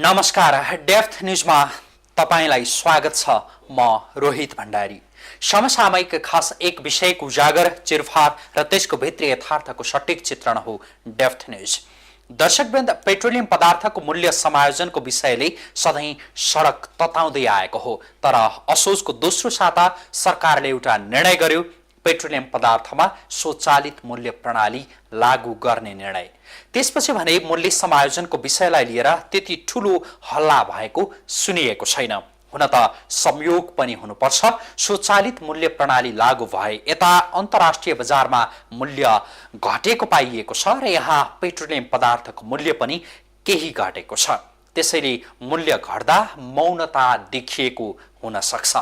नमस्कार, डेप्थ न्यूजमा तपाईलाई स्वागत छ। म रोहित भण्डारी। समसामयिक खास एक विषयको उजागर, चिरफार र त्यसको भित्री यथार्थको सटीक चित्रण हो डेप्थ न्यूज। दर्शकवृन्द, पेट्रोलियम पदार्थको मूल्य समायोजनको विषयले सधैँ सडक तताउँदै आएको हो, तर असोजको दोस्रो साता सरकारले एउटा निर्णय गर्यो, पेट्रोलियम पदार्थमा स्वचालित मूल्य प्रणाली लागू गर्ने निर्णय। त्यसपछि भने मूल्य समायोजनको विषयलाई लिएर त्यति ठूलो हल्ला भएको सुनिएको छैन। हुन त संयोग पनि हुनुपर्छ। स्वचालित मूल्य प्रणाली लागू भए यता अन्तर्राष्ट्रिय बजारमा मूल्य घटेको पाइएको छ र यहाँ पेट्रोलियम पदार्थको मूल्य पनि केही घटेको छ। त्यसैले मूल्य घट्दा मौनता देखिएको हुन सक्छ,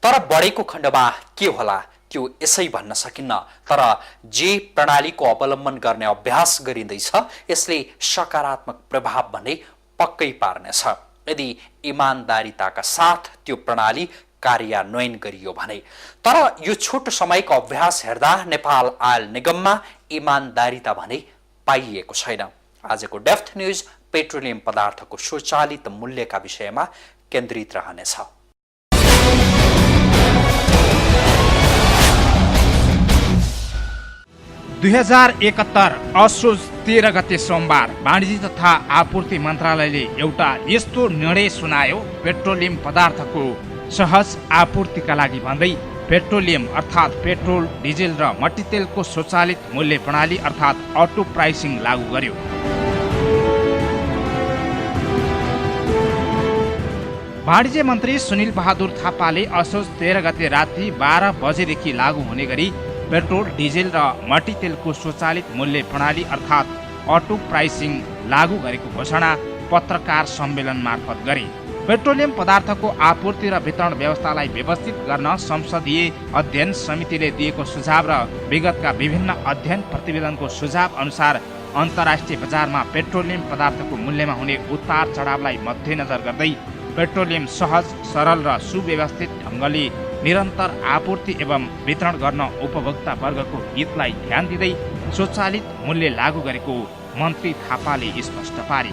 तर बढेको खण्डमा के होला त्यो यसै भन्न सकिन्न। तर जे प्रणालीको अवलम्बन गर्ने अभ्यास गरिँदैछ यसले सकारात्मक प्रभाव भने पक्कै पार्नेछ, यदि इमान्दारिताका साथ त्यो प्रणाली कार्यान्वयन गरियो भने। तर यो छोटो समयको अभ्यास हेर्दा नेपाल आयल निगममा इमान्दारिता भने पाइएको छैन। आजको डेप्थ न्यूज पेट्रोलियम पदार्थको स्वचालित मूल्यका विषयमा केन्द्रित रहनेछ। 2071 असोज 13 गते सोमबार वाणिज्य तथा आपूर्ति मन्त्रालयले एउटा यस्तो निर्णय सुनायो, पेट्रोलियम पदार्थको सहज आपूर्तिका लागि भन्दै पेट्रोलियम अर्थात् पेट्रोल, डिजेल र मट्टीतेलको स्वचालित मूल्य प्रणाली अर्थात् अटो प्राइसिङ लागू गर्यो। वाणिज्य मन्त्री सुनिल बहादुर थापाले असोज 13 गते राति 12 बजेदेखि लागू हुने गरी पेट्रोल, डिजेल र मट्टीतेलको स्वचालित मूल्य प्रणाली अर्थात् अटो प्राइसिङ लागू गरेको घोषणा पत्रकार सम्मेलन मार्फत गरे। पेट्रोलियम पदार्थको आपूर्ति र वितरण व्यवस्थालाई व्यवस्थित गर्न संसदीय अध्ययन समितिले दिएको सुझाव र विगतका विभिन्न अध्ययन प्रतिवेदनको सुझाव अनुसार अन्तर्राष्ट्रिय बजारमा पेट्रोलियम पदार्थको मूल्यमा हुने उतार चढावलाई मध्यनजर गर्दै पेट्रोलियम सहज, सरल र सुव्यवस्थित ढङ्गले निरन्तर आपूर्ति एवं वितरण गर्न उपभोक्ता वर्गको हितलाई ध्यान दिँदै स्वचालित मूल्य लागू गरेको मन्त्री थापाले स्पष्ट पारे।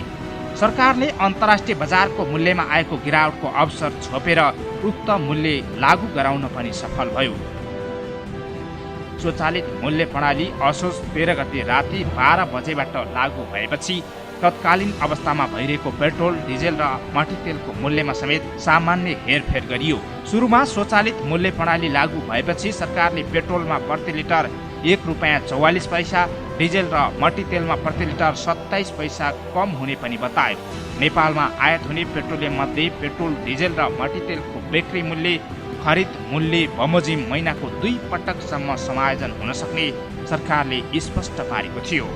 सरकारले अन्तर्राष्ट्रिय बजारको मूल्यमा आएको गिरावटको अवसर छोपेर उक्त मूल्य लागू गराउन पनि सफल भयो। स्वचालित मूल्य प्रणाली असोज 13 गते राति 12 बजेबाट लागू भएपछि तत्कालीन अवस्थामा भइरहेको पेट्रोल, डिजेल र मट्टीतेलको मूल्यमा समेत सामान्य हेरफेर गरियो। सुरुमा स्वचालित मूल्य प्रणाली लागू भएपछि सरकारले पेट्रोलमा प्रति लिटर ₹1.44, डिजेल र मट्टीतेलमा प्रति लिटर 27 पैसा कम हुने पनि बतायो। नेपालमा आयात हुने पेट्रोलियम मध्ये पेट्रोल, डिजेल र मट्टीतेलको बिक्री मूल्य, खरिद मूल्य बमोजिम महिनाको 2 पटकसम्म समायोजन हुन सक्ने सरकारले स्पष्ट पारेको थियो।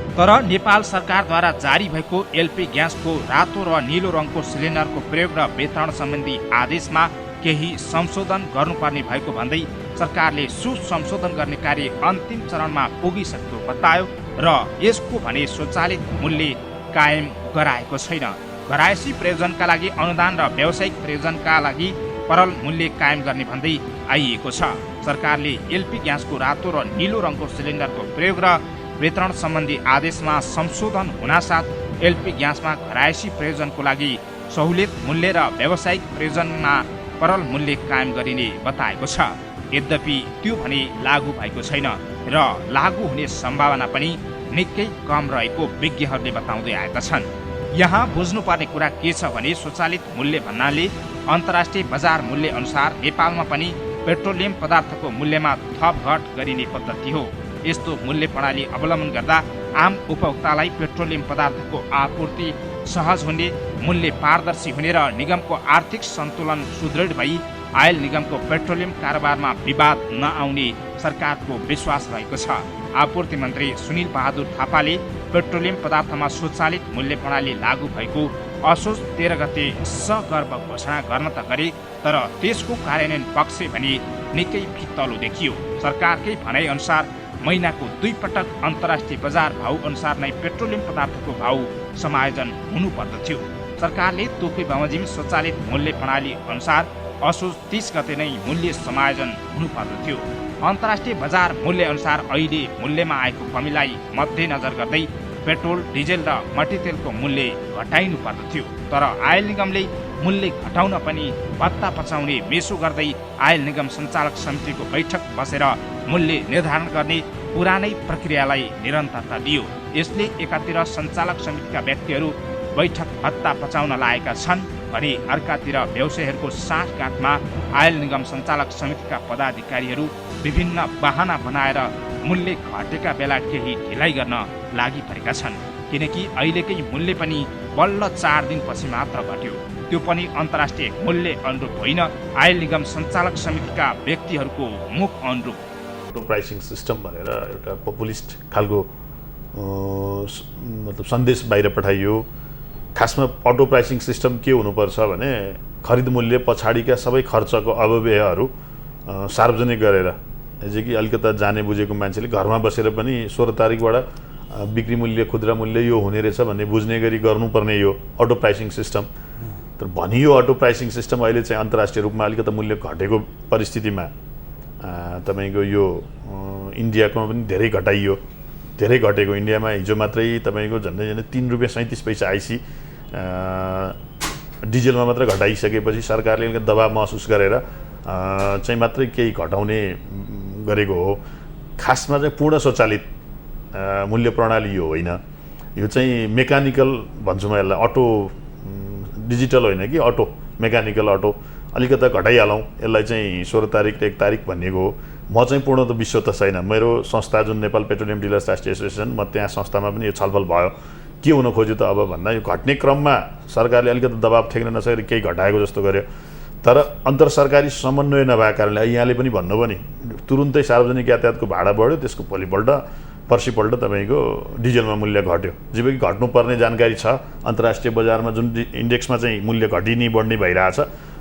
तर नेपाल सरकारद्वारा जारी भएको एलपी ग्यासको रातो र नीलो रङको सिलिन्डरको प्रयोग र वितरण सम्बन्धी आदेशमा केही संशोधन गर्नुपर्ने भएको भन्दै सरकारले सुसंशोधन गर्ने कार्य अन्तिम चरणमा पुगिसकेको बतायो र यसको भने स्वचालित मूल्य कायम गराएको छैन। घरायसी प्रयोजनका लागि अनुदान र व्यावसायिक प्रयोजनका लागि परल मूल्य कायम गर्ने भन्दै आइएको छ। सरकारले एलपी ग्यासको रातो र नीलो रङको सिलिन्डरको प्रयोग र वितरण सम्बन्धी आदेशमा संशोधन हुनासाथ एलपी ग्यासमा घरायसी प्रयोजनको लागि सहुलियत मूल्य र व्यावसायिक प्रयोजनमा परल मूल्य कायम गरिने बताएको छ। यद्यपि त्यो भने लागू भएको छैन र लागू हुने सम्भावना पनि निकै कम रहेको विज्ञहरूले बताउँदै आएका छन्। यहाँ बुझ्नुपर्ने कुरा के छ भने स्वचालित मूल्य भन्नाले अन्तर्राष्ट्रिय बजार मूल्य अनुसार नेपालमा पनि पेट्रोलियम पदार्थको मूल्यमा थपघट गरिने पद्धति हो। यस्तो मूल्य प्रणाली अवलम्बन गर्दा आम उपभोक्तालाई पेट्रोलियम पदार्थको आपूर्ति सहज हुने, मूल्य पारदर्शी हुने र निगमको आर्थिक सन्तुलन सुदृढ भई आयल निगमको पेट्रोलियम कारोबारमा विवाद नआउने सरकारको विश्वास रहेको छ। आपूर्ति मन्त्री सुनिल बहादुर थापाले पेट्रोलियम पदार्थमा स्वचालित मूल्य प्रणाली लागू भएको असोज 13 गते सगर्व घोषणा गर्न त गरे, तर त्यसको कार्यान्वयन पक्ष भने निकै फितलो देखियो। सरकारकै भनाइ अनुसार महिनाको 2 पटक अन्तर्राष्ट्रिय बजार भाउ अनुसार नै पेट्रोलियम पदार्थको भाउ समायोजन हुनुपर्दथ्यो। सरकारले तोकै बमोजिम स्वचालित मूल्य प्रणाली अनुसार असोज 30 गते नै मूल्य समायोजन हुनुपर्दथ्यो। अन्तर्राष्ट्रिय बजार मूल्य अनुसार अहिले मूल्यमा आएको कमीलाई मध्यनजर गर्दै पेट्रोल डिजेल र मट्टीतेलको मूल्य घटाइनु पर्दथ्यो। तर आयल निगमले मूल्य घटाउन पनि भत्ता पचाउने मेसो गर्दै आयल निगम सञ्चालक समितिको बैठक बसेर मूल्य निर्धारण गर्ने पुरानै प्रक्रियालाई निरन्तरता दियो। यसले एकातिर सञ्चालक समितिका व्यक्तिहरू बैठक भत्ता पचाउन लागेका छन् भने अर्कातिर व्यवसायीहरूको साँठगाँठमा आयल निगम सञ्चालक समितिका पदाधिकारीहरू विभिन्न बहाना बनाएर मूल्य घटेका बेला केही ढिलाइ गर्न लागि परेका छन्। किनकि अहिलेकै मूल्य पनि बल्ल 4 दिनपछि मात्र घट्यो, त्यो पनि अन्तर्राष्ट्रिय मूल्य अनुरूप होइन, आयल निगम सञ्चालक समितिका व्यक्तिहरूको मुख अनुरूप। अटो प्राइसिङ सिस्टम भनेर एउटा पपुलिस्ट खालको मतलब सन्देश बाहिर पठाइयो। खासमा अटो प्राइसिङ सिस्टम के हुनुपर्छ भने खरिद मूल्य पछाडिका सबै खर्चको अपव्ययहरू सार्वजनिक गरेर, जस्तो कि अलिकता जाने बुझेको मान्छेले घरमा बसेर पनि 16 तारिकबाट बिक्री मूल्य खुद्रा मूल्य यो हुने रहेछ भन्ने बुझ्ने गरी गर्नुपर्ने यो अटो प्राइसिङ सिस्टम। तर भनियो अटो प्राइसिङ सिस्टम अहिले चाहिँ अन्तर्राष्ट्रिय रूपमा अलिकता मूल्य घटेको परिस्थितिमा तपाईँको यो इन्डियाकोमा पनि धेरै घटाइयो, धेरै घटेको। इन्डियामा हिजो मात्रै तपाईँको झन्डै झन्डै 3 रुपियाँ 37 पैसा आइसी डिजेलमा मात्र घटाइसकेपछि सरकारले अलिकति दबाब महसुस गरेर चाहिँ मात्रै केही घटाउने गरेको हो। खासमा चाहिँ पूर्ण स्वचालित मूल्य प्रणाली यो होइन, यो चाहिँ मेकानिकल भन्छु म यसलाई, अटो डिजिटल होइन कि अटो मेकानिकल अटो। अलिकता घटाइहालौँ यसलाई चाहिँ 16 तारिक 1 तारिक भनिएको हो। म चाहिँ पूर्ण त विश्व त छैन, मेरो संस्था जुन नेपाल पेट्रोलियम डिलर्स राष्ट्रिय एसोसिएसन, म त्यहाँ संस्थामा पनि यो छलफल भयो। के हुन खोज्यो त अब भन्दा यो घट्ने क्रममा सरकारले अलिकति दबाब ठेक्न नसकेर केही घटाएको जस्तो गर्यो। तर अन्तर सरकारी समन्वय नभएको कारणले यहाँले पनि भन्नुभयो नि, तुरुन्तै सार्वजनिक यातायातको भाडा बढ्यो, त्यसको भोलिपल्ट पर्सिपल्ट तपाईँको डिजेलमा मूल्य घट्यो। जब कि घट्नुपर्ने जानकारी छ, अन्तर्राष्ट्रिय बजारमा जुन इन्डेक्समा चाहिँ मूल्य घटिने बढ्ने भइरहेछ,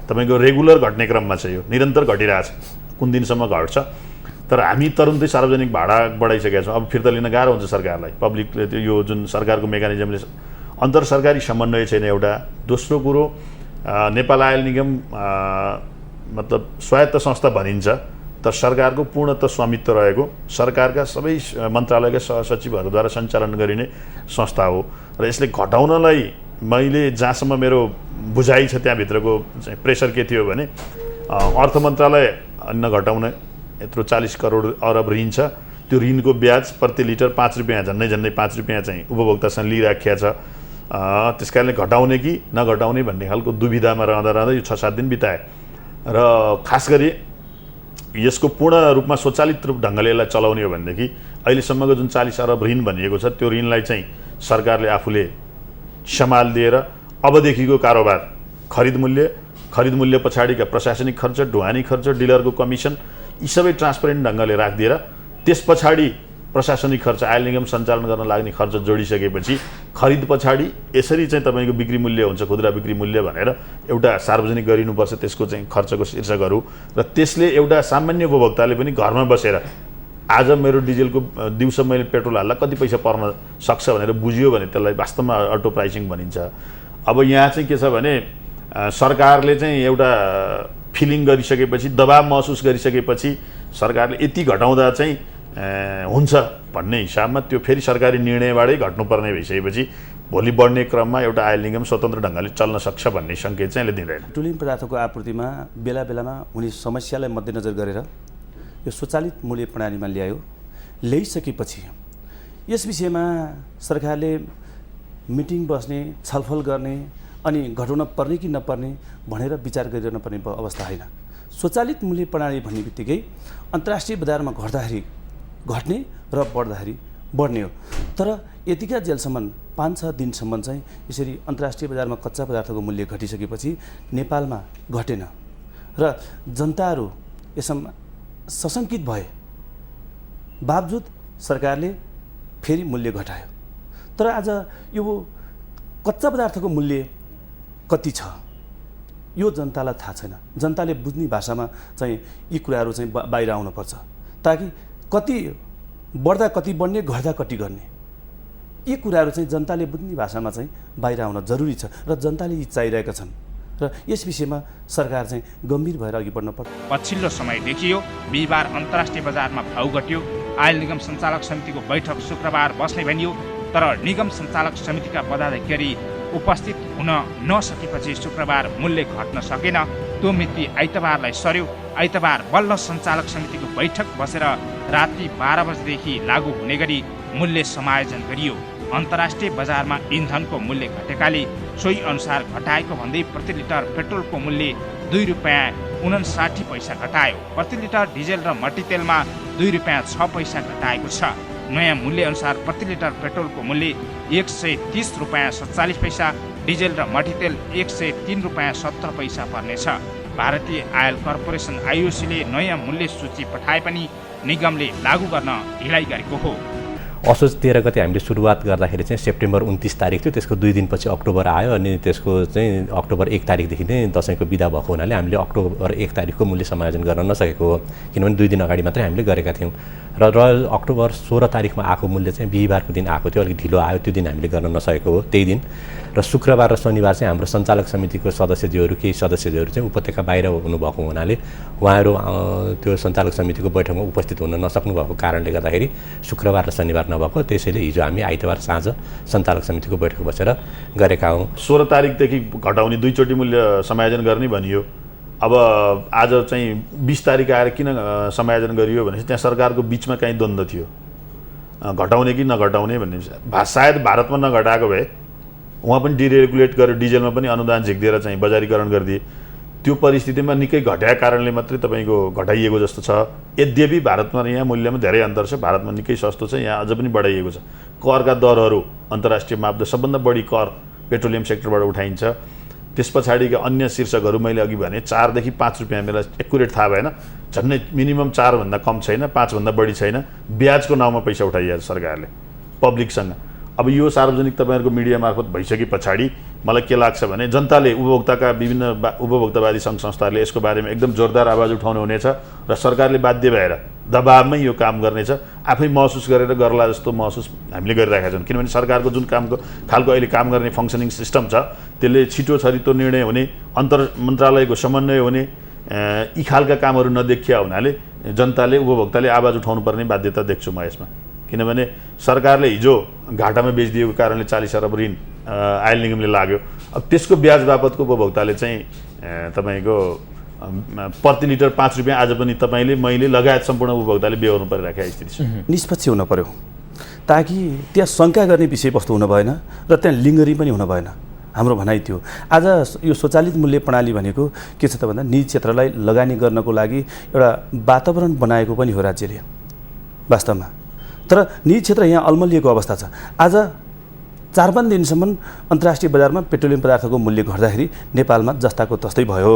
तपाईँको रेगुलर घट्ने क्रममा छ, यो निरन्तर घटिरहेछ, कुन दिनसम्म घट्छ। तर हामी तुरुन्तै सार्वजनिक भाडा बढाइसकेका छौँ। अब फिर्ता लिन गाह्रो हुन्छ सरकारलाई, पब्लिकले त्यो यो जुन सरकारको मेकानिजमले अन्तर सरकारी समन्वय छैन एउटा। दोस्रो कुरो, नेपाल आयल निगम मतलब स्वायत्त संस्था भनिन्छ, तर सरकारको पूर्णतः स्वामित्व रहेको, सरकारका सबै मन्त्रालयका सहसचिवहरूद्वारा सञ्चालन गरिने संस्था हो। र यसले घटाउनलाई मैले जहाँसम्म मेरो बुझाइ छ त्यहाँभित्रको चाहिँ प्रेसर के थियो भने अर्थ मन्त्रालय नघटाउने यत्रो 40 करोड अरब ऋण छ, त्यो ऋणको ब्याज प्रति लिटर 5 रुपियाँ, झन्डै 5 रुपियाँ चाहिँ उपभोक्तासँग लिइराखेको छ। त्यस कारणले घटाउने कि नघटाउने भन्ने खालको दुविधामा रहँदा यो 6-7 दिन बिताए। र खास गरी यसको पूर्ण रूपमा स्वचालित रूप ढङ्गले यसलाई चलाउने हो भनेदेखि अहिलेसम्मको जुन 40 अरब ऋण भनिएको छ, त्यो ऋणलाई चाहिँ सरकारले आफूले सम्हालिदिएर अबदेखिको कारोबार खरिद मूल्य पछाडिका प्रशासनिक खर्च, ढुवानी खर्च, डिलरको कमिसन, यी सबै ट्रान्सपरेन्ट ढङ्गले राखिदिएर त्यस पछाडि प्रशासनिक खर्च, आयल निगम सञ्चालन गर्न लाग्ने खर्च जोडिसकेपछि खरिद पछाडि यसरी चाहिँ तपाईँको बिक्री मूल्य हुन्छ, खुद्रा बिक्री मूल्य भनेर एउटा सार्वजनिक गरिनुपर्छ, त्यसको चाहिँ खर्चको शीर्षकहरू। र त्यसले एउटा सामान्य उपभोक्ताले पनि घरमा बसेर आज मेरो डिजेलको दिउँसो मैले पेट्रोल हाल्दा कति पैसा पर्न सक्छ भनेर बुझ्यो भने त्यसलाई वास्तवमा अटो प्राइसिङ भनिन्छ। अब यहाँ चाहिँ के छ भने सरकारले चाहिँ एउटा फिलिङ गरिसकेपछि, दबाब महसुस गरिसकेपछि सरकारले यति घटाउँदा चाहिँ हुन्छ भन्ने हिसाबमा त्यो फेरि सरकारी निर्णयबाटै घट्नुपर्ने भइसकेपछि भोलि बढ्ने क्रममा एउटा आयल निगम स्वतन्त्र ढङ्गले चल्न सक्छ भन्ने सङ्केत चाहिँ यसले दिँदैन। पेट्रोलियम पदार्थको आपूर्तिमा बेला बेलामा हुने समस्यालाई मध्यनजर गरेर यो स्वचालित मूल्य प्रणालीमा ल्याइसकेपछि यस विषयमा सरकारले मिटिङ बस्ने, छलफल गर्ने अनि घटाउन पर्ने कि नपर्ने भनेर विचार गरिरहन पर्ने अवस्था होइन। स्वचालित मूल्य प्रणाली भन्ने बित्तिकै अन्तर्राष्ट्रिय बजारमा घट्दाखेरि घट्ने र बढ्दाखेरि बढ्ने हो। तर यतिका जेलसम्म 5-6 दिनसम्म चाहिँ यसरी अन्तर्राष्ट्रिय बजारमा कच्चा पदार्थको मूल्य घटिसकेपछि नेपालमा घटेन र जनताहरू यसमा सशङ्कित भए बावजुद सरकारले फेरि मूल्य घटायो। तर आज यो कच्चा पदार्थको मूल्य कति छ यो जनतालाई थाहा छैन। जनताले बुझ्ने भाषामा चाहिँ यी कुराहरू चाहिँ बाहिर आउनुपर्छ, ताकि कति बढ्दा कति बढ्ने, घट्दा कति गर्ने, यी कुराहरू चाहिँ जनताले बुझ्ने भाषामा चाहिँ बाहिर आउन जरुरी छ र जनताले यी चाहिरहेका छन् र यस विषयमा सरकार चाहिँ गम्भीर भएर अघि बढ्न पर्छ। पछिल्लो समय देखियो बिहिबार अन्तर्राष्ट्रिय बजारमा भाउ घट्यो, आयल निगम सञ्चालक समितिको बैठक शुक्रबार बस्ने भनियो, तर निगम सञ्चालक समितिका पदाधिकारी उपस्थित हुन नसकेपछि शुक्रबार मूल्य घट्न सकेन। त्यो मिति आइतबारलाई सर्यो। आइतबार बल्ल सञ्चालक समितिको बैठक बसेर राति 12 बजेदेखि लागू हुने गरी मूल्य समायोजन गरियो। अन्तर्राष्ट्रिय बजारमा इन्धनको मूल्य घटेकाले सोही अनुसार घटाएको भन्दै प्रति लिटर पेट्रोलको मूल्य ₹2.59 घटायो। प्रति लिटर डिजेल र मट्टीतेलमा ₹2.06 घटाएको छ। नयाँ मूल्य अनुसार प्रति लिटर पेट्रोलको मूल्य ₹130.47, डिजेल र मट्टीतेल ₹103.70 पर्नेछ। भारतीय आयल कर्पोरेसन आइओसीले नयाँ मूल्य सूची पठाए पनि निगमले लागू गर्न ढिलाइ गरेको हो। असोज 13 गते हामीले सुरुवात गर्दाखेरि चाहिँ सेप्टेम्बर 29 तारिक थियो। त्यसको 2 दिनपछि अक्टोबर आयो अनि त्यसको चाहिँ अक्टोबर 1 तारिकदेखि नै दसैँको बिदा भएको हुनाले हामीले अक्टोबर 1 तारिकको मूल्य समायोजन गर्न नसकेको हो, किनभने 2 दिन अगाडि मात्रै हामीले गरेका थियौँ। र अक्टोबर 16 तारिकमा आएको मूल्य चाहिँ बिहिबारको दिन आएको थियो, अलिक ढिलो आयो, त्यो दिन हामीले गर्न नसकेको हो त्यही दिन। र शुक्रबार र शनिबार चाहिँ हाम्रो सञ्चालक समितिको केही सदस्यज्यूहरू चाहिँ उपत्यका बाहिर हुनुभएको हुनाले उहाँहरू त्यो सञ्चालक समितिको बैठकमा उपस्थित हुन नसक्नु भएको कारणले गर्दाखेरि शुक्रबार र शनिबार नभएको, त्यसैले हिजो हामी आइतबार साँझ सञ्चालक समितिको बैठक बसेर गरेका हौँ। 16 तारिकदेखि घटाउने 2 चोटि मूल्य समायोजन गर्ने भनियो। अब आज चाहिँ 20 तारिक आएर किन समायोजन गरियो भनेपछि त्यहाँ सरकारको बिचमा कहीँ द्वन्द्व थियो, घटाउने कि नघटाउने भन्ने। सायद भारतमा नघटाएको भए उहाँ पनि डिरेगुलेट गरेर डिजेलमा पनि अनुदान झिक्दिएर चाहिँ बजारीकरण गरिदिए। त्यो परिस्थितिमा निकै घटाएको कारणले मात्रै तपाईँको घटाइएको जस्तो छ। यद्यपि भारतमा र यहाँ मूल्यमा धेरै अन्तर छ। भारतमा निकै सस्तो छ, यहाँ अझ पनि बढाइएको छ। करका दरहरू अन्तर्राष्ट्रिय मापदण्ड सबभन्दा बढी कर पेट्रोलियम सेक्टरबाट उठाइन्छ। त्यस पछाडिका अन्य शीर्षकहरू मैले अघि भने 4 देखि 5 रुपियाँ, मलाई एक्युरेट थाहा भएन, झन्डै मिनिमम 4 भन्दा कम छैन, 5 भन्दा बढी छैन। ब्याजको नाउँमा पैसा उठाइएको छ सरकारले पब्लिकसँग। अब यो सार्वजनिक तपाईँहरूको मिडिया मार्फत भइसके पछाडि मलाई के लाग्छ भने जनताले, उपभोक्ताका विभिन्न उपभोक्तावादी सङ्घ संस्थाहरूले यसको बारेमा एकदम जोरदार आवाज उठाउनु हुनेछ र सरकारले बाध्य भएर दबावमै यो काम गर्नेछ। आफै महसुस गरेर गर्ला जस्तो महसुस हामीले गरिरहेका छौँ, किनभने सरकारको जुन खालको अहिले काम गर्ने फङ्सनिङ सिस्टम छ त्यसले छिटो छरितो निर्णय हुने, अन्तर मन्त्रालयको समन्वय हुने, यी खालका कामहरू नदेखिया हुनाले जनताले, उपभोक्ताले आवाज उठाउनु पर्ने बाध्यता देख्छु म यसमा। किनभने सरकारले हिजो घाटामा बेचिदिएको कारणले 40 अरब ऋण आयल निगमले लाग्यो। अब त्यसको ब्याज बापतको उपभोक्ताले चाहिँ तपाईँको प्रति लिटर 5 रुपियाँ आज पनि तपाईँले, मैले लगायत सम्पूर्ण उपभोक्ताले बेहोर्नु परिरहेको स्थिति छ। निष्पक्ष हुन पर्यो ताकि त्यहाँ शङ्का गर्ने विषयवस्तु हुन भएन र त्यहाँ लिङ्गरी पनि हुन भएन। हाम्रो भनाइ थियो आज यो स्वचालित मूल्य प्रणाली भनेको के छ त भन्दा निजी क्षेत्रलाई लगानी गर्नको लागि एउटा वातावरण बनाएको पनि हो राज्यले वास्तवमा। तर निजी क्षेत्र यहाँ अल्मलिएको अवस्था छ। आज 4-5 दिनसम्म अन्तर्राष्ट्रिय बजारमा पेट्रोलियम पदार्थको मूल्य घट्दाखेरि नेपालमा जस्ताको तस्तै भयो।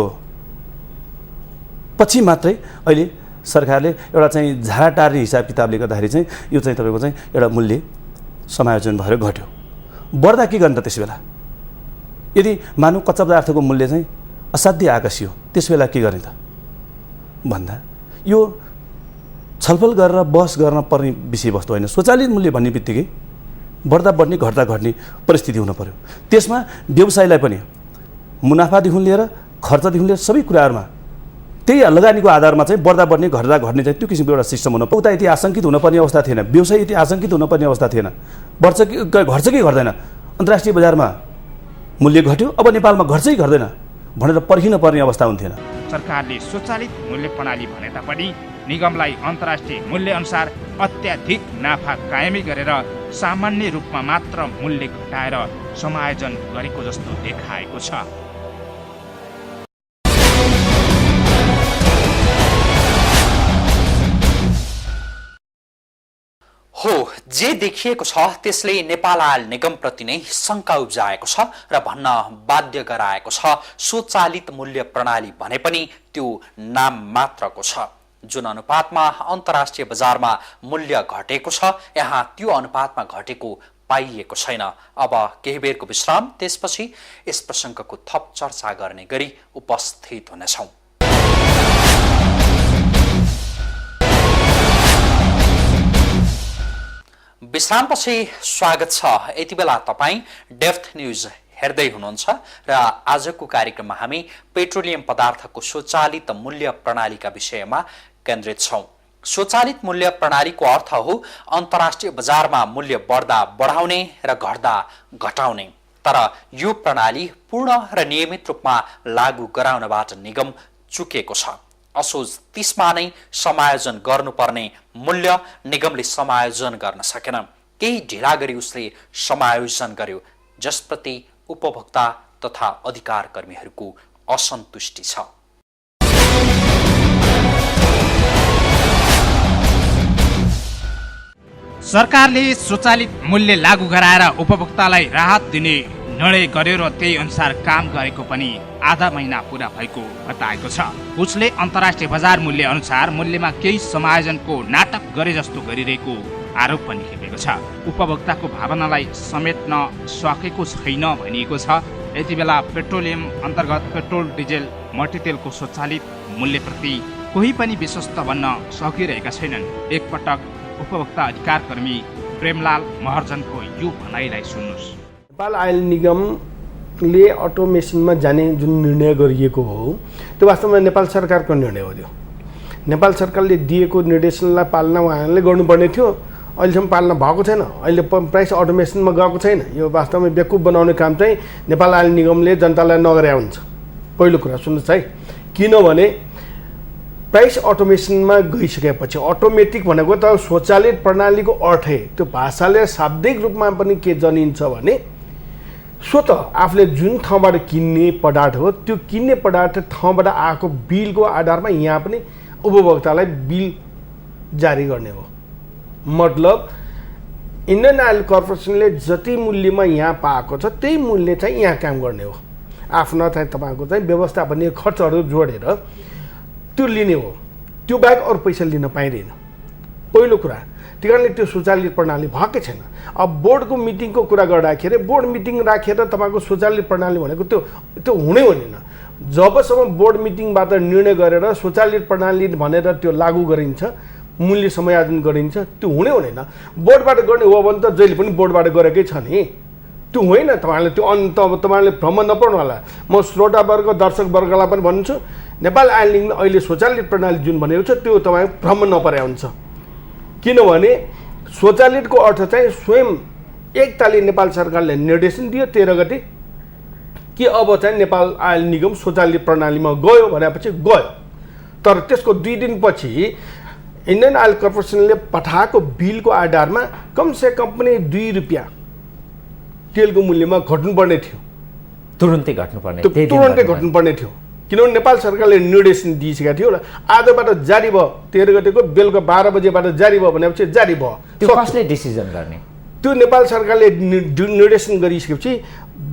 पछि मात्रै अहिले सरकारले एउटा चाहिँ झाडा टार्ने हिसाब किताबले गर्दाखेरि चाहिँ यो चाहिँ तपाईँको चाहिँ एउटा मूल्य समायोजन भएर घट्यो। बढ्दा के गर्ने त त्यस बेला? यदि मानव कच्चा पदार्थको मूल्य चाहिँ असाध्य आकाशियो त्यस बेला के गर्ने त भन्दा यो छलफल गरेर बहस गर्न पर्ने विषयवस्तु होइन। स्वचालित मूल्य भन्ने बित्तिकै बढ्दा बढ्ने घट्दा घट्ने परिस्थिति हुन पर्यो। त्यसमा व्यवसायलाई पनि मुनाफादेखि लिएर खर्चदेखि लिएर सबै कुराहरूमा त्यही लगानीको आधारमा चाहिँ बढ्दा बढ्ने घट्दा घट्ने चाहिँ त्यो किसिमको एउटा सिस्टम हुन पर्यो। उता यति आशंकित हुनुपर्ने अवस्था थिएन, व्यवसाय यति आशंकित हुनुपर्ने अवस्था थिएन। घट्छ कि घट्दैन, अन्तर्राष्ट्रिय बजारमा मूल्य घट्यो, अब नेपालमा घट्छ कि घट्दैन भनेर पर्खिन पर्ने अवस्था हुन्थेन। सरकारले स्वचालित मूल्य प्रणाली भने तापनि निगमलाई अन्तर्राष्ट्रिय मूल्य अनुसार अत्याधिक नाफा कायमै गरेर सामान्य रूपमा मात्र मूल्य घटाएर समायोजन गरेको जस्तो देखाएको छ। हो, जे देखिएको छ त्यसले नेपाल आयल निगमप्रति नै शङ्का उब्जाएको छ र भन्न बाध्य गराएको छ स्वचालित मूल्य प्रणाली भने पनि त्यो नाम मात्रको छ। जुन अनुपातमा अन्तर्राष्ट्रिय बजारमा मूल्य घटेको छ यहाँ त्यो अनुपातमा घटेको पाइएको छैन। अब केही बेरको विश्राम, त्यसपछि यस प्रसङ्गको थप चर्चा गर्ने गरी उपस्थित हुनेछौँ। विश्रामपछि स्वागत छ। यति बेला तपाईँ डेप्थ न्युज हेर्दै हुनुहुन्छ र आजको कार्यक्रममा हामी पेट्रोलियम पदार्थको स्वचालित मूल्य प्रणालीका विषयमा केन्द्रित छौँ। स्वचालित मूल्य प्रणालीको अर्थ हो अन्तर्राष्ट्रिय बजारमा मूल्य बढ्दा बढाउने र घट्दा घटाउने। तर यो प्रणाली पूर्ण र नियमित रूपमा लागू गराउनबाट निगम चुकेको छ। असोज 30 मा नै समायोजन गर्नुपर्ने मूल्य निगमले समायोजन गर्न सकेन। केही ढिला गरी उसले समायोजन गर्यो, जसप्रति उपभोक्ता तथा अधिकार कर्मीहरूको असन्तुष्टि छ। सरकारले स्वचालित मूल्य लागू गराएर उपभोक्तालाई राहत दिने निर्णय गर्यो र त्यही अनुसार काम गरेको पनि आधा महिना पूरा भएको बताएको छ। उसले अन्तर्राष्ट्रिय बजार मूल्य अनुसार मूल्यमा केही समायोजनको नाटक गरे जस्तो गरिरहेको आरोप पनि खेपेको छ। उपभोक्ताको भावनालाई समेट्न सकेको छैन भनिएको छ। यति बेला पेट्रोलियम अन्तर्गत पेट्रोल डिजेल मट्टीतेलको स्वचालित मूल्यप्रति कोही पनि विश्वस्त बन्न सकिरहेका छैनन्। एकपटक उपभोक्ता अधिकार कर्मी प्रेमलाल महर्जनको यो भनाइलाई सुन्नुहोस्। नेपाल आयल निगमले अटोमेसनमा जाने जुन निर्णय गरिएको हो त्यो वास्तवमा नेपाल सरकारको निर्णय हो। त्यो नेपाल सरकारले दिएको निर्देशनलाई पालना उहाँहरूले गर्नुपर्ने थियो। अहिलेसम्म पालना भएको छैन। अहिले प्राइस अटोमेसनमा गएको छैन। यो वास्तवमा बेकुफ बनाउने काम चाहिँ नेपाल आयल निगमले जनतालाई नगरे हुन्छ। पहिलो कुरा सुन्नुहोस् है, किनभने प्राइस अटोमेसनमा गइसकेपछि अटोमेटिक भनेको त स्वचालित प्रणालीको अर्थै त्यो भाषाले शाब्दिक रूपमा पनि के जनिन्छ भने स्वत आफूले जुन ठाउँबाट किन्ने पदार्थ हो त्यो किन्ने पदार्थ ठाउँबाट आएको बिलको आधारमा यहाँ पनि उपभोक्तालाई बिल जारी गर्ने हो। मतलब इन्डियन आयल कर्पोरेसनले जति मूल्यमा यहाँ पाएको छ त्यही मूल्य चाहिँ यहाँ काम गर्ने हो। आफ्नो चाहिँ तपाईँको चाहिँ व्यवस्थापनीय खर्चहरू जोडेर त्यो लिने हो। त्यो बाहेक अरू पैसा लिन पाइँदैन, पहिलो कुरा। त्यही कारणले त्यो स्वचालित प्रणाली भएकै छैन। अब बोर्डको मिटिङको कुरा गर्दाखेरि बोर्ड मिटिङ राखेर तपाईँको स्वचालित प्रणाली भनेको त्यो हुनै हुँदैन। जबसम्म बोर्ड मिटिङबाट निर्णय गरेर स्वचालित प्रणाली भनेर त्यो लागू गरिन्छ, मूल्य समायोजन गरिन्छ, त्यो हुनै हुँदैन। बोर्डबाट गर्ने हो भने त जहिले पनि बोर्डबाट गरेकै छ नि। त्यो होइन। तपाईँहरूले त्यो तपाईँहरूले भ्रम नपर्नु होला। म श्रोतावर्ग दर्शकवर्गलाई पनि भन्छु, नेपाल आयल निगमले अहिले स्वचालित प्रणाली जुन भनेको छ त्यो तपाईँ भ्रम नपरे हुन्छ। किनभने स्वचालितको अर्थ चाहिँ स्वयं एकताले नेपाल सरकारले निर्देशन दियो 13 गते कि अब चाहिँ नेपाल आयल निगम स्वचालित प्रणालीमा गयो भनेपछि गयो। तर त्यसको 2 दिनपछि इन्डियन आयल कर्पोरेसनले पठाएको बिलको आधारमा कमसेकम पनि 2 रुपियाँ तेलको मूल्यमा घट्नुपर्ने थियो। तुरुन्तै घट्नुपर्ने थियो। किनभने नेपाल सरकारले निर्देशन दिइसकेको थियो र आजबाट जारी भयो। 13 गतेको बेलुका 12 बजेबाट जारी भयो भनेपछि जारी भयो। त्यो कसले डिसिजन गर्ने? त्यो नेपाल सरकारले निर्देशन गरिसकेपछि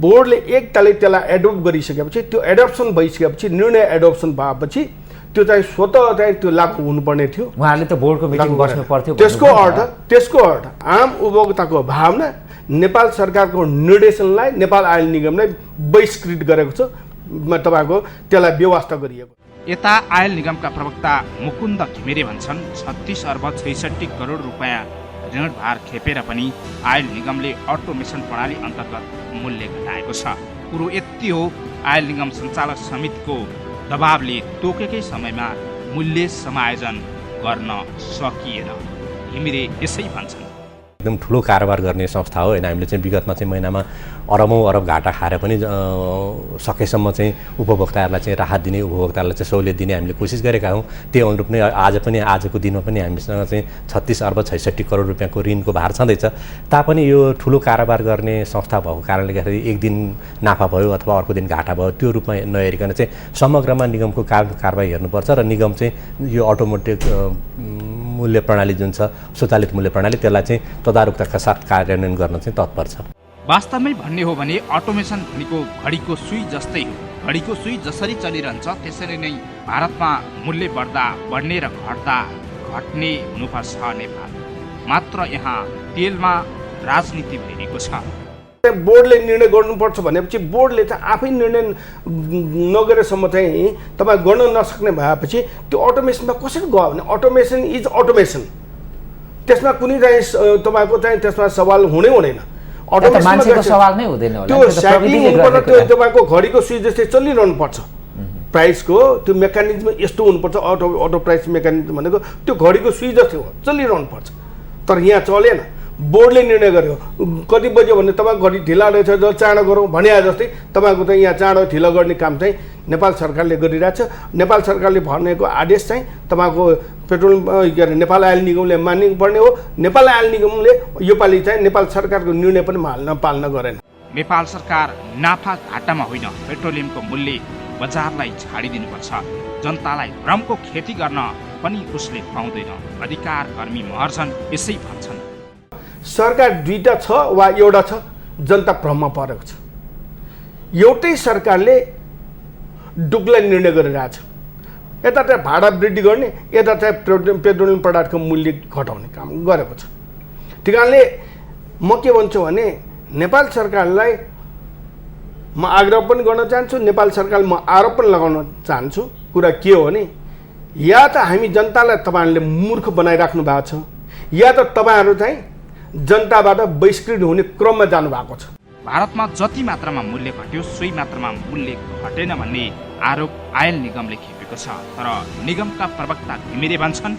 बोर्डले एकताले त्यसलाई एडप्ट गरिसकेपछि त्यो एडप्सन भइसकेपछि निर्णय एडप्सन भएपछि त्यो चाहिँ स्वतः चाहिँ त्यो लागू हुनुपर्ने थियो। उहाँहरूले त बोर्डको मिटिङ बस्नु पर्थ्यो। त्यसको अर्थ आम उपभोक्ताको भावना नेपाल सरकारको निर्देशनलाई नेपाल आयल निगमले बहिष्कृत गरेको छ। तपाईँको त्यसलाई व्यवस्था गरिएको। यता आयल निगमका प्रवक्ता मुकुन्द घिमिरे भन्छन् 36 अर्ब 66 करोड रुपियाँ ऋणभार खेपेर पनि आयल निगमले अटोमेसन प्रणाली अन्तर्गत मूल्य घटाएको छ। कुरो यति हो, आयल निगम सञ्चालक समितिको दबावले तोकेकै समयमा मूल्य समायोजन गर्न सकिएन। घिमिरे यसै भन्छन्। एकदम ठुलो कारोबार गर्ने संस्था हो होइन। हामीले चाहिँ विगतमा चाहिँ महिनामा अरबौँ अरब घाटा खाएर पनि सकेसम्म चाहिँ उपभोक्ताहरूलाई चाहिँ राहत दिने, उपभोक्ताहरूलाई चाहिँ सहुलियत दिने हामीले कोसिस गरेका हौँ। त्यही अनुरूप नै आजको दिनमा पनि हामीसँग चाहिँ 36 अर्ब 66 करोड रुपियाँको ऋणको भार छँदैछ। तापनि यो ठुलो कारोबार गर्ने संस्था भएको कारणले गर्दाखेरि एक दिन नाफा भयो अथवा अर्को दिन घाटा भयो त्यो रूपमा नहेरिकन चाहिँ समग्रमा निगमको कारबाही हेर्नुपर्छ र निगम चाहिँ यो अटोमेटिक मूल्य प्रणाली जुन छ स्वचालित मूल्य प्रणाली त्यसलाई चाहिँ तदारुकताका साथ कार्यान्वयन गर्न चाहिँ तत्पर छ। वास्तवमै भन्ने हो भने अटोमेसन भनेको घडीको सुई जस्तै हो। घडीको सुई जसरी चलिरहन्छ त्यसरी नै भारतमा मूल्य बढ्दा बढ्ने र घट्दा घट्ने हुनुपर्छ नेपाल। मात्र यहाँ तेलमा राजनीति भइरहेको छ। बोर्डले निर्णय गर्नुपर्छ भनेपछि बोर्डले चाहिँ आफै निर्णय नगरेसम्म चाहिँ तपाईँ गर्न नसक्ने भएपछि त्यो अटोमेसनमा कसरी गयो भने अटोमेसन इज अटोमेसन। त्यसमा कुनै चाहिँ तपाईँको चाहिँ त्यसमा सवाल हुँदै हुँदैन। मान्छेको सवाल नै हुँदैन होला। त्यो साइक्लिङ हुनुपर्छ, त्यो तपाईँको घडीको सुई जस्तै चलिरहनु पर्छ। प्राइसको त्यो मेकानिजम यस्तो हुनुपर्छ। अटो प्राइस मेकानिजम भनेको त्यो घडीको सुई जस्तै हो, चलिरहनु पर्छ। तर यहाँ चलेन, बोर्डले निर्णय गर्यो कति बज्यो भने तपाईँको घडी ढिला रहेछ जल चाँडो गरौँ भने जस्तै तपाईँको चाहिँ यहाँ चाँडो ढिलो गर्ने काम चाहिँ नेपाल सरकारले गरिरहेछ। नेपाल सरकारले भनेको आदेश चाहिँ तपाईँको पेट्रोल के अरे नेपाल आयल निगमले मान्नुपर्ने हो। नेपाल आयल निगमले योपालि चाहिँ नेपाल सरकारको निर्णय पनि पालना गरेन। नेपाल सरकार नाफा घाटामा होइन, पेट्रोलियमको मूल्य बजारलाई छाडिदिनुपर्छ। जनतालाई भ्रमको खेती गर्न पनि उसले पाउँदैन। अधिकार कर्मी महर्छन्, यसै भन्छन्। सरकार दुईटा छ वा एउटा छ, जनता भ्रममा परेको छ। एउटै सरकारले डुब्लाई निर्णय गरिरहेछ। यता चाहिँ भाडा वृद्धि गर्ने, यता चाहिँ पेट्रोलियम पदार्थको मूल्य घटाउने काम गरेको छ। त्यही कारणले म के भन्छु भने नेपाल सरकारलाई म आग्रह पनि गर्न चाहन्छु, नेपाल सरकारले म आरोप पनि लगाउन चाहन्छु। कुरा के हो भने या त हामी जनतालाई तपाईँहरूले मूर्ख बनाइराख्नु भएको छ, या त तपाईँहरू चाहिँ जनताबाट बहिष्कृत हुने क्रममा जानुभएको छ। भारतमा जति मात्रामा मूल्य घट्यो सोही मात्रामा मूल्य घटेन भन्ने आरोप आयल निगमले खेपेको छ। तर निगमका प्रवक्ता घिमिरे भन्छन्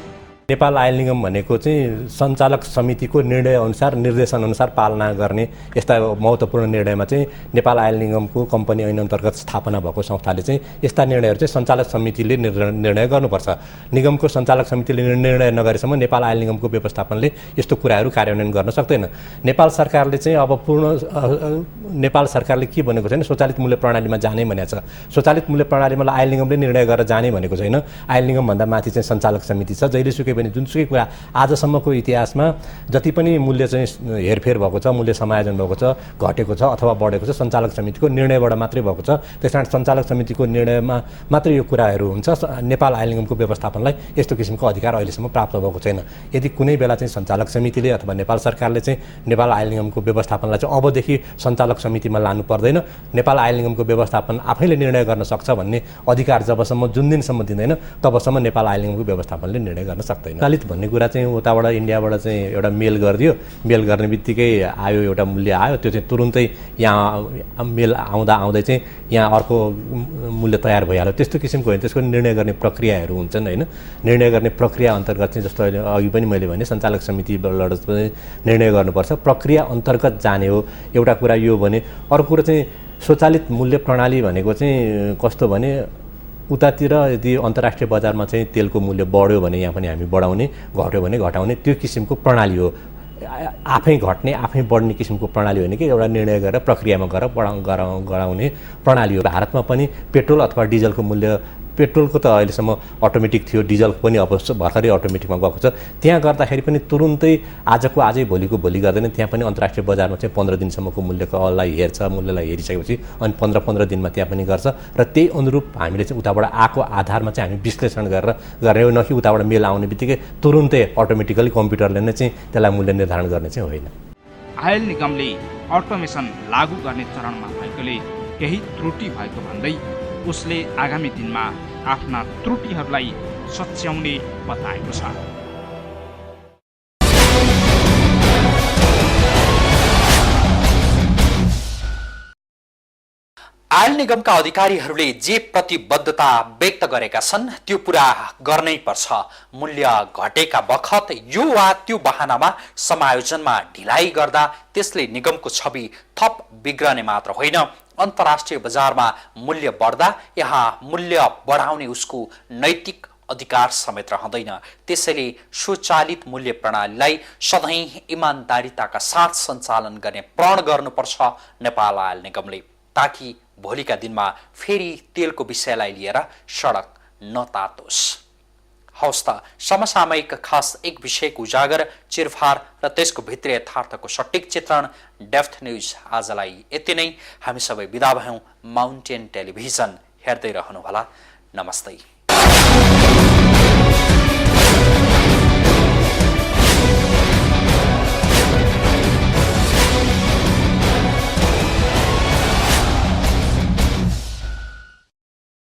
नेपाल आयल निगम भनेको चाहिँ सञ्चालक समितिको निर्णय अनुसार निर्देशन अनुसार पालना गर्ने यस्ता महत्त्वपूर्ण निर्णयमा चाहिँ नेपाल आयल निगमको कम्पनी ऐन अन्तर्गत स्थापना भएको संस्थाले चाहिँ यस्ता निर्णयहरू चाहिँ सञ्चालक समितिले निर्णय गर्नुपर्छ। निगमको सञ्चालक समितिले निर्णय नगरेसम्म नेपाल आयल निगमको व्यवस्थापनले यस्तो कुराहरू कार्यान्वयन गर्न सक्दैन। नेपाल सरकारले चाहिँ अब नेपाल सरकारले के भनेको छैन, स्वचालित मूल्य प्रणालीमा जाने भनेको छ। स्वचालित मूल्य प्रणालीमा आयल निगमले निर्णय गरेर जाने भनेको छैन। आयल निगमभन्दा माथि चाहिँ सञ्चालक समिति छ। जहिलेसुकै पनि जुनसुकै कुरा आजसम्मको इतिहासमा जति पनि मूल्य चाहिँ हेरफेर भएको छ, मूल्य समायोजन भएको छ, घटेको छ अथवा बढेको छ, सञ्चालक समितिको निर्णयबाट मात्रै भएको छ। त्यसकारण सञ्चालक समितिको निर्णयमा मात्रै यो कुराहरू हुन्छ। नेपाल आयल निगमको व्यवस्थापनलाई यस्तो किसिमको अधिकार अहिलेसम्म प्राप्त भएको छैन। यदि कुनै बेला चाहिँ सञ्चालक समितिले अथवा नेपाल सरकारले चाहिँ नेपाल आयल निगमको व्यवस्थापनलाई चाहिँ अबदेखि सञ्चालक समितिमा लानु पर्दैन, नेपाल आयल निगमको व्यवस्थापन आफैले निर्णय गर्न सक्छ भन्ने अधिकार जबसम्म जुन दिनसम्म दिँदैन तबसम्म नेपाल आयल निगमको व्यवस्थापनले निर्णय गर्न सक्दैन। स्वचालित भन्ने कुरा चाहिँ उताबाट इन्डियाबाट चाहिँ एउटा मेल गरिदियो, मेल गर्ने बित्तिकै आयो, एउटा मूल्य आयो, त्यो चाहिँ तुरुन्तै यहाँ मेल आउँदै चाहिँ यहाँ अर्को मूल्य तयार भइहाल्यो। त्यस्तो किसिमको होइन, त्यसको निर्णय गर्ने प्रक्रियाहरू हुन्छन् होइन। निर्णय गर्ने प्रक्रिया अन्तर्गत चाहिँ जस्तो अहिले अघि पनि मैले भने सञ्चालक समितिबाट पनि निर्णय गर्नुपर्छ, प्रक्रिया अन्तर्गत जाने हो। एउटा कुरा यो भने, अर्को कुरा चाहिँ स्वचालित मूल्य प्रणाली भनेको चाहिँ कस्तो भने उतातिर यदि अन्तर्राष्ट्रिय बजारमा चाहिँ तेलको मूल्य बढ्यो भने यहाँ पनि हामी बढाउने, घट्यो भने घटाउने, त्यो किसिमको प्रणाली हो। आफै घट्ने आफै बढ्ने किसिमको प्रणाली होइन कि एउटा निर्णय गरेर प्रक्रियामा गएर गराउने प्रणाली हो। भारतमा पनि पेट्रोल अथवा डिजलको मूल्य, पेट्रोलको त अहिलेसम्म अटोमेटिक थियो, डिजलको पनि अब भर्खरै अटोमेटिकमा गएको छ। त्यहाँ गर्दाखेरि पनि तुरुन्तै आजको आजै भोलिको भोलि गर्दैन। त्यहाँ पनि अन्तर्राष्ट्रिय बजारमा चाहिँ 15 दिनसम्मको मूल्यलाई हेर्छ, मूल्यलाई हेरिसकेपछि अनि 15 दिनमा त्यहाँ पनि गर्छ। र त्यही अनुरूप हामीले चाहिँ उताबाट आएको आधारमा चाहिँ हामी विश्लेषण गरेर गर्ने हो, न कि उताबाट मेल आउने बित्तिकै तुरुन्तै अटोमेटिकली कम्प्युटरले नै चाहिँ त्यसलाई मूल्य निर्धारण गर्ने चाहिँ होइन। आयल निगमले अटोमेसन लागू गर्ने चरणमा भएकोले केही त्रुटि भएको भन्दै उसले आगामी दिनमा आफ्ना त्रुटिहरूलाई सच्याउने बताएको छ। आयल निगमका अधिकारीहरूले जे प्रतिबद्धता व्यक्त गरेका छन् त्यो पूरा गर्नै पर्छ। मूल्य घटेका बखत यो वा त्यो बहानामा समायोजनमा ढिलाइ गर्दा त्यसले निगमको छवि थप बिग्रने मात्र होइन, अन्तर्राष्ट्रिय बजारमा मूल्य बढ्दा यहाँ मूल्य बढाउने उसको नैतिक अधिकार समेत रहँदैन। त्यसैले स्वचालित मूल्य प्रणालीलाई सधैँ इमान्दारिताका साथ सञ्चालन गर्ने प्रण गर्नुपर्छ नेपाल आयल निगमले, ताकि भोलिका दिनमा फेरि तेलको विषयलाई लिएर सडक नतातोस्। हवस् त, समसामयिक खास एक विषयको उजागर, चिरफार र त्यसको भित्री यथार्थको सटिक चित्रण डेप्थ न्यूज आजलाई यति नै। हामी सबै बिदा भयौँ। माउन्टेन टेलिभिजन हेर्दै रहनुहोला। नमस्ते।